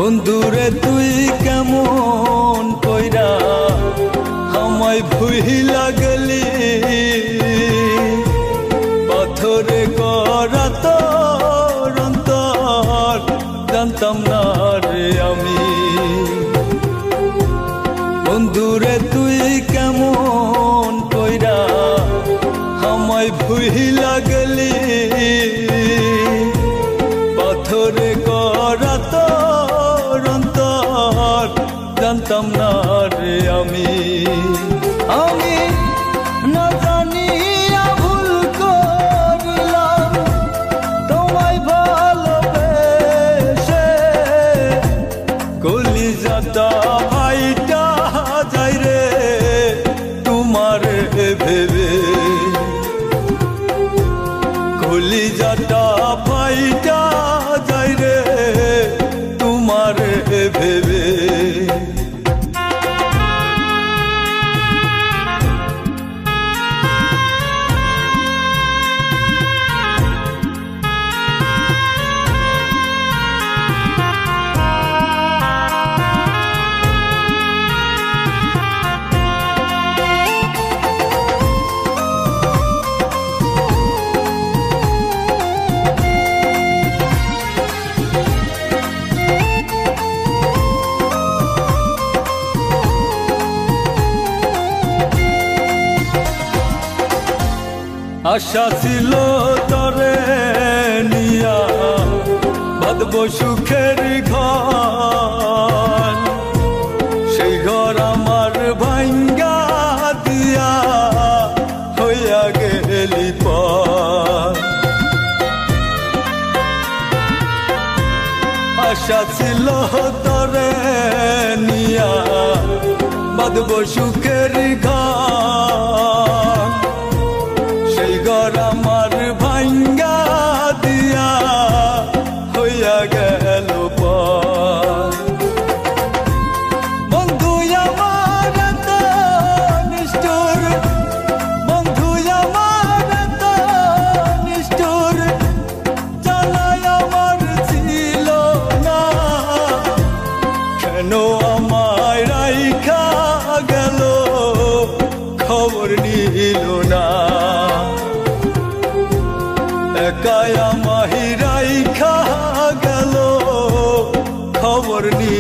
বন্ধুরে তুই কেমন কইরা আমায় ভুইলা গেলি, পাথরে করা তোর অন্তর জানতাম না রে আমি। বন্ধুরে তুই কেমন কইরা আমায় ভুইলা গেলি, পাথরে করা তোর অন্তর জানতাম না রে আমি। আমি না জানিয়া ভুল করিলাম তোমায় ভালোবেসে, কলিজাটা ভাইটা যাই রে তোমার ভেবে, কলিজাটা ভাইটা যাই রে তোমার ভেবে। আশা ছিল তরে নিয়া বাঁধব সুখের ঘর, সেই ঘর আমার ভাঙ্গা দিয়া হইয়া গেলি পর। আশা ছিল তরে নিয়া বাঁধব সুখের ঘর, সেই ঘর আমার ভাঙ্গা দিয়া হইয়া গেল পর। বন্ধু আমার এত নিষ্ঠুর, বন্ধু আমার এত নিষ্ঠুর, জানাই আমার ছিল না, কেন আমায় রাইখা গেল খবর নিল না। একাই আমায় রাইখা গেল খবর নিল